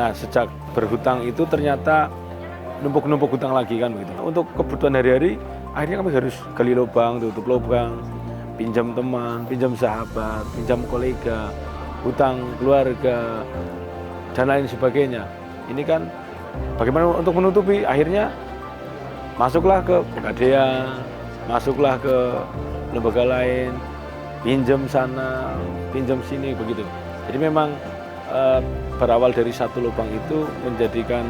Nah, sejak berhutang itu ternyata numpuk-numpuk hutang lagi kan begitu. Untuk kebutuhan hari-hari, akhirnya kami harus gali lubang, tutup lubang, pinjam teman, pinjam sahabat, pinjam kolega, hutang keluarga, dan lain sebagainya. Ini kan bagaimana untuk menutupi, akhirnya masuklah ke Pegadaian, masuklah ke lembaga lain, pinjam sana, pinjam sini begitu. Jadi memang berawal dari satu lubang itu menjadikan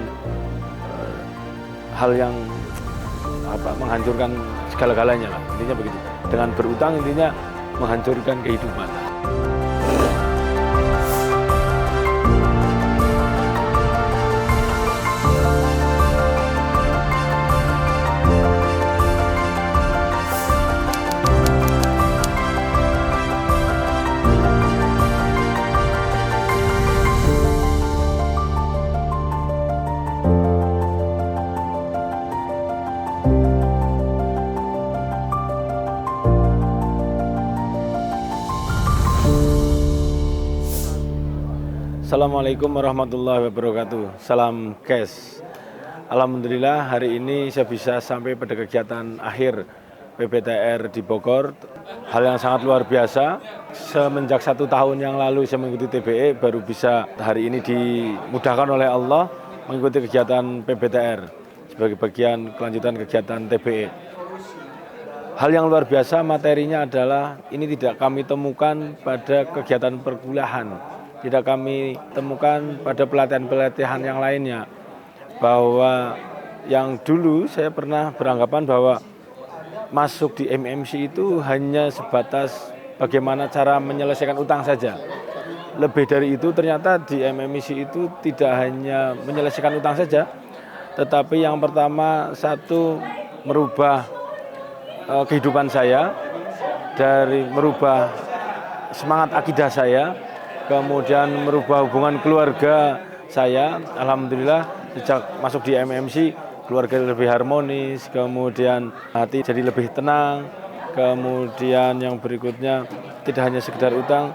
hal yang menghancurkan segala-galanya lah, intinya begitu. Dengan berutang intinya menghancurkan kehidupan. Assalamualaikum warahmatullahi wabarakatuh. Salam cash. Alhamdulillah hari ini saya bisa sampai pada kegiatan akhir PBTR di Bogor. Hal yang sangat luar biasa. Semenjak 1 tahun yang lalu saya mengikuti TBE, baru bisa hari ini dimudahkan oleh Allah mengikuti kegiatan PBTR sebagai bagian kelanjutan kegiatan TBE. Hal yang luar biasa materinya adalah ini tidak kami temukan pada kegiatan perkuliahan. Tidak kami temukan pada pelatihan-pelatihan yang lainnya, bahwa yang dulu saya pernah beranggapan bahwa masuk di MMC itu hanya sebatas bagaimana cara menyelesaikan utang saja. Lebih dari itu ternyata di MMC itu tidak hanya menyelesaikan utang saja, tetapi yang pertama satu merubah kehidupan saya, dari merubah semangat akidah saya, kemudian merubah hubungan keluarga saya. Alhamdulillah sejak masuk di MMC keluarga lebih harmonis, kemudian hati jadi lebih tenang, kemudian yang berikutnya tidak hanya sekedar utang,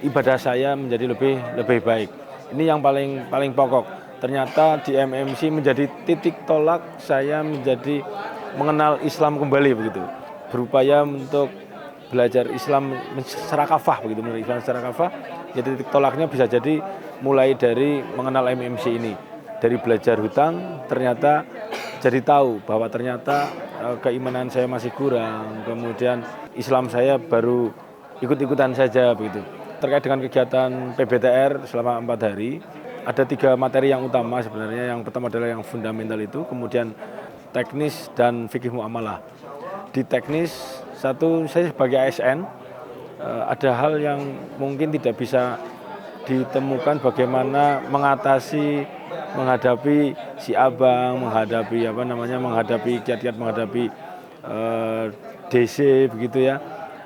ibadah saya menjadi lebih baik. Ini yang paling pokok. Ternyata di MMC menjadi titik tolak saya menjadi mengenal Islam kembali begitu. Berupaya untuk belajar Islam secara kafah begitu, mengenal Islam secara kafah. Jadi titik tolaknya bisa jadi mulai dari mengenal MMC ini. Dari belajar hutang ternyata jadi tahu bahwa ternyata keimanan saya masih kurang. Kemudian Islam saya baru ikut-ikutan saja begitu. Terkait dengan kegiatan PBTR selama 4 hari, ada 3 materi yang utama sebenarnya. Yang pertama adalah yang fundamental itu, kemudian teknis dan fikih muamalah. Di teknis, satu, saya sebagai ASN, ada hal yang mungkin tidak bisa ditemukan bagaimana menghadapi si abang, menghadapi kiat-kiat menghadapi DC begitu ya.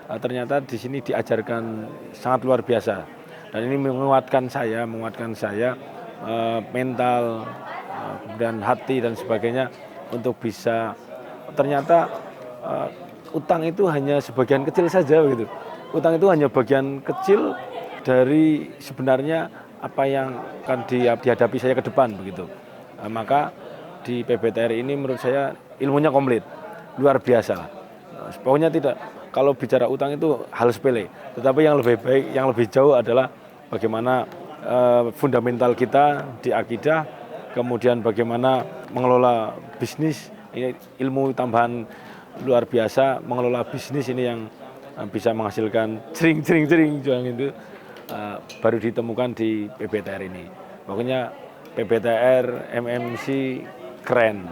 Ternyata di sini diajarkan sangat luar biasa, dan ini menguatkan saya mental dan hati dan sebagainya untuk bisa, ternyata utang itu hanya sebagian kecil saja begitu. Utang itu hanya bagian kecil dari sebenarnya apa yang akan dihadapi saya ke depan begitu. Maka di PBTR ini menurut saya ilmunya komplit, luar biasa. Pokoknya tidak, kalau bicara utang itu hal sepele, tetapi yang lebih baik, yang lebih jauh adalah bagaimana fundamental kita di akidah, kemudian bagaimana mengelola bisnis. Ini ilmu tambahan luar biasa, mengelola bisnis ini yang bisa menghasilkan cering juang itu baru ditemukan di PBTR ini. Pokoknya PBTR MMC keren.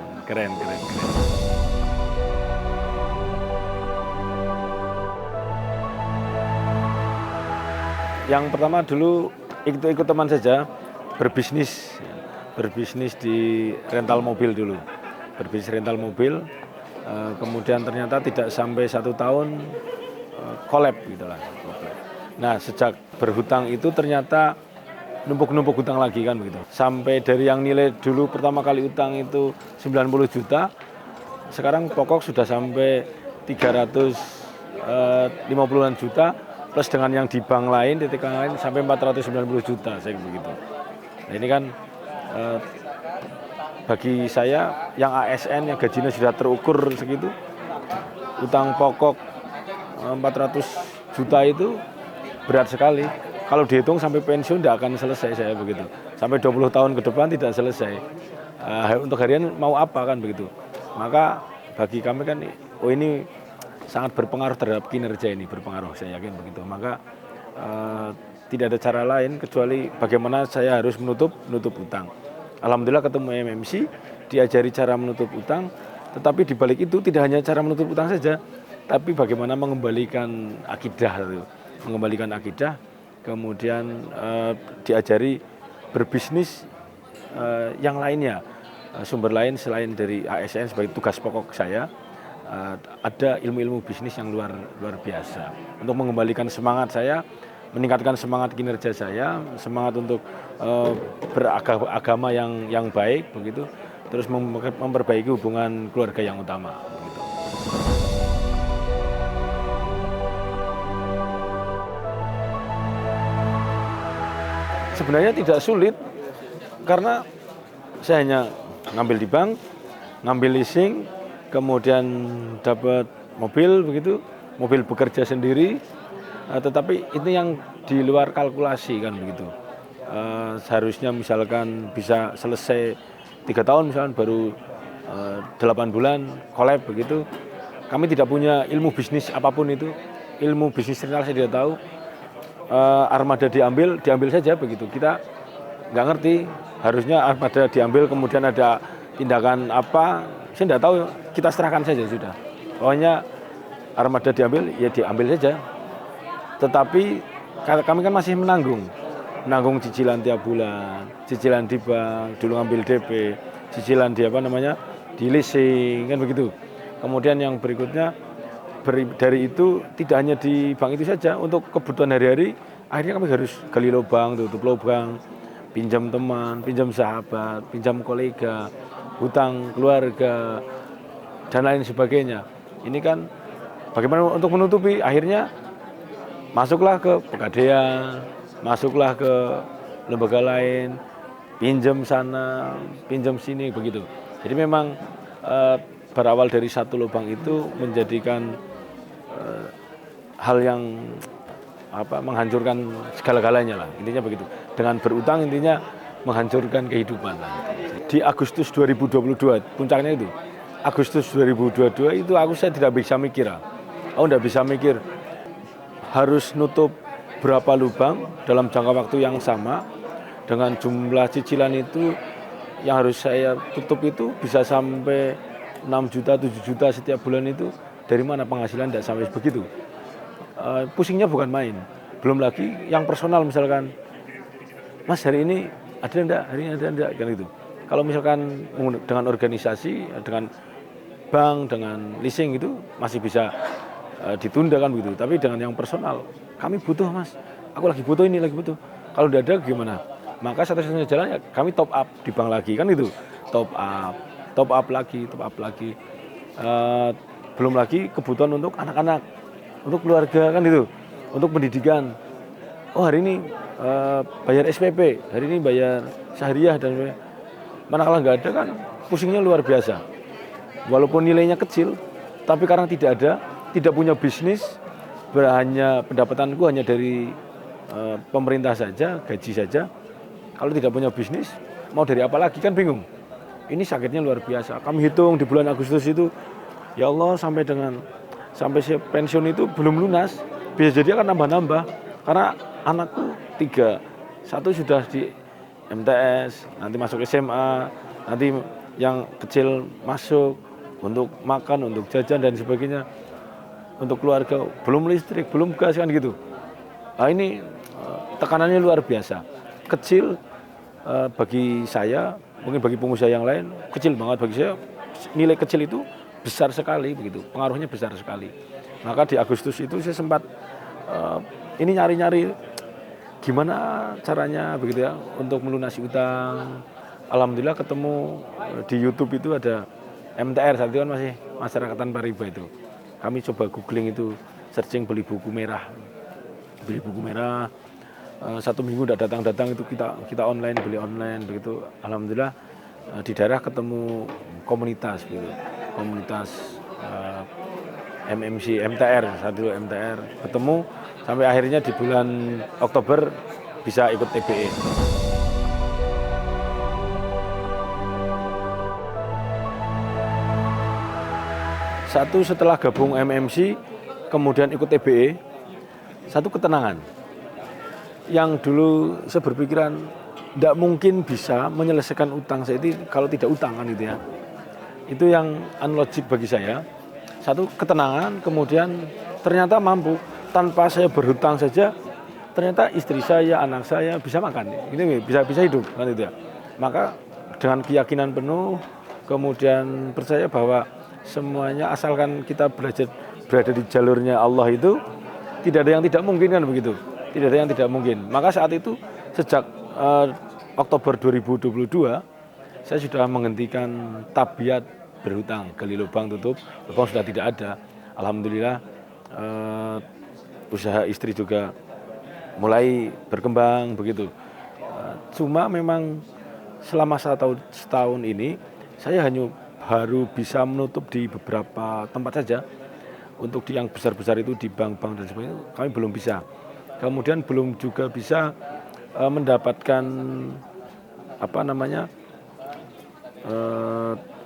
Yang pertama dulu ikut teman saja berbisnis di rental mobil dulu, kemudian ternyata tidak sampai 1 tahun collab gitulah. Nah, sejak berhutang itu ternyata numpuk hutang lagi kan begitu. Sampai dari yang nilai dulu pertama kali utang itu 90 juta, sekarang pokok sudah sampai 350-an juta, plus dengan yang di bank lain, titik lain sampai 490 juta saya begitu. Nah, ini kan Eh, bagi saya yang ASN yang gajinya sudah terukur segitu, utang pokok 400 juta itu berat sekali. Kalau dihitung sampai pensiun tidak akan selesai saya begitu. Sampai 20 tahun ke depan tidak selesai. Untuk harian mau apa kan begitu. Maka bagi kami kan, oh ini sangat berpengaruh terhadap kinerja ini, berpengaruh saya yakin begitu. Maka tidak ada cara lain kecuali bagaimana saya harus menutup utang. Alhamdulillah ketemu MMC, diajari cara menutup utang, tetapi di balik itu tidak hanya cara menutup utang saja, tapi bagaimana mengembalikan akidah, kemudian diajari berbisnis yang lainnya, sumber lain selain dari ASN sebagai tugas pokok saya, ada ilmu-ilmu bisnis yang luar biasa untuk mengembalikan semangat saya, meningkatkan semangat kinerja saya, semangat untuk beragama yang baik begitu, terus memperbaiki hubungan keluarga yang utama begitu. Sebenarnya tidak sulit karena saya hanya ngambil di bank, ngambil leasing, kemudian dapat mobil begitu, mobil bekerja sendiri, tetapi itu yang di luar kalkulasi kan begitu. Seharusnya misalkan bisa selesai 3 tahun misalkan baru 8 bulan collab begitu. Kami tidak punya ilmu bisnis apapun itu, ilmu bisnis rental saya tidak tahu. Armada diambil saja begitu. Kita nggak ngerti, harusnya armada diambil kemudian ada tindakan apa, saya tidak tahu, kita serahkan saja sudah. Pokoknya armada diambil, ya diambil saja. Tetapi kami kan masih menanggung cicilan tiap bulan, cicilan di bank, dulu ngambil DP, cicilan di di leasing kan begitu. Kemudian yang berikutnya dari itu tidak hanya di bank itu saja, untuk kebutuhan hari-hari akhirnya kami harus gali lubang, tutup lubang, pinjam teman, pinjam sahabat, pinjam kolega, hutang keluarga, dan lain sebagainya. Ini kan bagaimana untuk menutupi, akhirnya masuklah ke Pegadaian, masuklah ke lembaga lain, pinjam sana, pinjam sini begitu. Jadi memang berawal dari satu lubang itu menjadikan hal yang menghancurkan segala-galanya lah, intinya begitu. Dengan berutang intinya menghancurkan kehidupan lah. Di Agustus 2022 puncaknya itu, Agustus 2022 itu saya tidak bisa mikir, aku tidak bisa mikir harus nutup berapa lubang dalam jangka waktu yang sama dengan jumlah cicilan itu yang harus saya tutup itu bisa sampai 6 juta, 7 juta setiap bulan itu. Dari mana penghasilan tidak sampai begitu. Pusingnya bukan main. Belum lagi yang personal, misalkan, Mas hari ini ada enggak, hari ini ada enggak, kan itu. Kalau misalkan dengan organisasi, dengan bank, dengan leasing itu masih bisa ditunda kan begitu. Tapi dengan yang personal, kami butuh Mas, aku lagi butuh ini, lagi butuh. Kalau tidak ada gimana? Maka satu-satunya jalan ya kami top up di bank lagi kan itu. Top up lagi. Belum lagi kebutuhan untuk anak-anak, untuk keluarga kan itu, untuk pendidikan. Oh hari ini bayar SPP, hari ini bayar Syahriyah dan manakala nggak ada kan pusingnya luar biasa. Walaupun nilainya kecil, tapi karena tidak punya bisnis, hanya pendapatanku hanya dari pemerintah saja, gaji saja. Kalau tidak punya bisnis, mau dari apa lagi kan bingung. Ini sakitnya luar biasa. Kami hitung di bulan Agustus itu, ya Allah sampai saya pensiun itu belum lunas. Bisa jadi akan nambah-nambah. Karena anakku 3, 1 sudah di MTS, nanti masuk SMA, nanti yang kecil masuk untuk makan, untuk jajan dan sebagainya. Untuk keluarga, belum listrik, belum gas kan gitu. Nah ini tekanannya luar biasa. Kecil bagi saya, mungkin bagi pengusaha yang lain, kecil banget bagi saya. Nilai kecil itu besar sekali begitu, pengaruhnya besar sekali. Maka di Agustus itu saya sempat ini nyari-nyari gimana caranya begitu ya untuk melunasi utang. Alhamdulillah ketemu di YouTube itu ada MTR, saat itu kan masih Masyarakatan Pariba itu. Kami coba googling itu, searching beli buku merah. 1 minggu tidak datang-datang, itu kita online, beli online begitu. Alhamdulillah di daerah ketemu komunitas gitu, komunitas MMC, MTR, saat dulu MTR, ketemu sampai akhirnya di bulan Oktober bisa ikut TBE. Satu, setelah gabung MMC, kemudian ikut TBE, satu ketenangan. Yang dulu saya berpikiran tidak mungkin bisa menyelesaikan utang saya itu kalau tidak utang kan gitu ya. Itu yang unlogik bagi saya. Satu, ketenangan, kemudian ternyata mampu tanpa saya berhutang saja, ternyata istri saya, anak saya bisa makan, ini bisa hidup kan itu ya. Maka dengan keyakinan penuh, kemudian percaya bahwa semuanya asalkan kita belajar berada di jalurnya Allah itu tidak ada yang tidak mungkin kan begitu, tidak ada yang tidak mungkin. Maka saat itu sejak Oktober 2022 saya sudah menghentikan tabiat berhutang, gali lubang tutup, lubang sudah tidak ada. Alhamdulillah usaha istri juga mulai berkembang begitu. Cuma memang selama setahun ini saya hanya baru bisa menutup di beberapa tempat saja. Untuk yang besar-besar itu di bank-bank dan sebagainya kami belum bisa. Kemudian belum juga bisa mendapatkan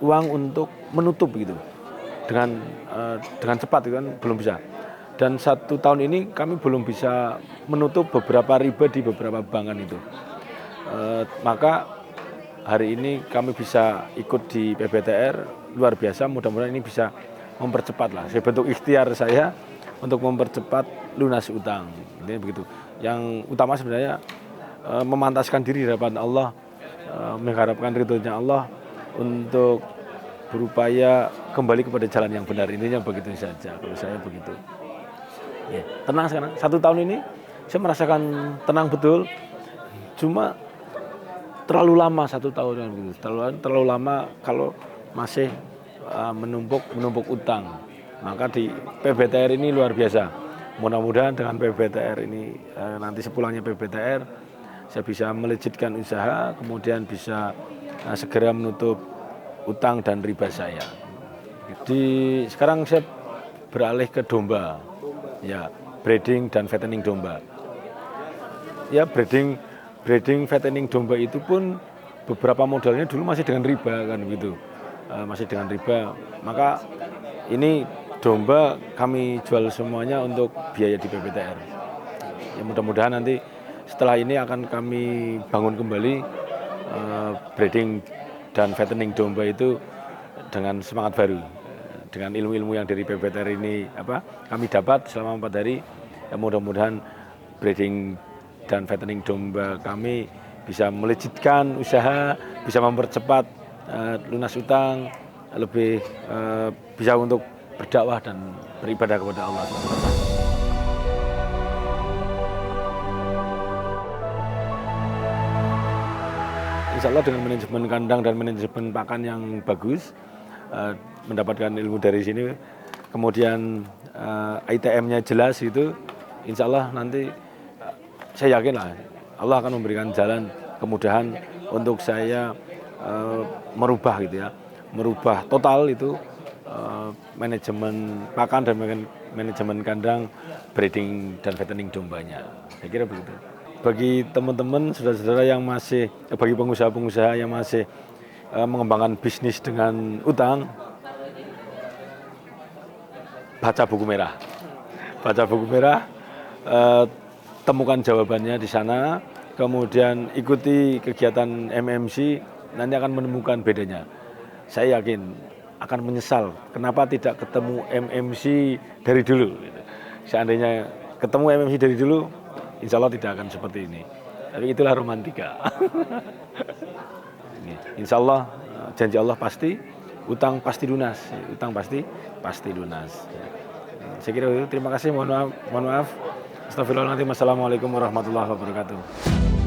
uang untuk menutup gitu dengan cepat itu kan belum bisa. Dan 1 tahun ini kami belum bisa menutup beberapa riba di beberapa bankan itu. Maka hari ini kami bisa ikut di PBTR, luar biasa, mudah-mudahan ini bisa mempercepat lah. Saya bentuk ikhtiar saya untuk mempercepat lunas utang. Intinya begitu. Yang utama sebenarnya memantaskan diri di hadapan Allah, mengharapkan ridhonya Allah untuk berupaya kembali kepada jalan yang benar. Intinya begitu saja. Kalau saya begitu. Ya, tenang sekarang. 1 tahun ini saya merasakan tenang betul. Cuma terlalu lama 1 tahun kan begitu. Terlalu lama kalau masih menumpuk utang. Maka di PBTR ini luar biasa. Mudah-mudahan dengan PBTR ini nanti sepulangnya PBTR saya bisa melejitkan usaha, kemudian bisa segera menutup utang dan riba saya. Sekarang saya beralih ke domba, ya, breeding dan fattening domba. Ya, breeding fattening domba itu pun beberapa modalnya dulu masih dengan riba kan begitu. Masih dengan riba, maka ini domba kami jual semuanya untuk biaya di PBTR. Ya, mudah-mudahan nanti setelah ini akan kami bangun kembali breeding dan fattening domba itu dengan semangat baru, dengan ilmu-ilmu yang dari PBTR ini kami dapat selama 4 hari. Ya, mudah-mudahan breeding dan fattening domba kami bisa melejitkan usaha, bisa mempercepat lunas utang, lebih bisa untuk berdakwah dan beribadah kepada Allah. Insya Allah dengan manajemen kandang dan manajemen pakan yang bagus, mendapatkan ilmu dari sini, kemudian ITM-nya jelas itu, insya Allah nanti saya yakin lah Allah akan memberikan jalan kemudahan untuk saya merubah gitu ya, merubah total itu manajemen pakan dan manajemen kandang, breeding dan fattening dombanya. Saya kira begitu. Bagi teman-teman, saudara-saudara yang masih, bagi pengusaha-pengusaha yang masih mengembangkan bisnis dengan utang, baca buku merah. Baca buku merah, temukan jawabannya di sana, kemudian ikuti kegiatan MMC, nanti akan menemukan bedanya. Saya yakin akan menyesal kenapa tidak ketemu MMC dari dulu. Seandainya ketemu MMC dari dulu, insya Allah tidak akan seperti ini. Tapi itulah romantika. Insya Allah, janji Allah pasti, utang pasti lunas, utang pasti lunas. Saya kira itu. Terima kasih. Mohon maaf. Astagfirullahaladzim. Wassalamualaikum warahmatullahi wabarakatuh.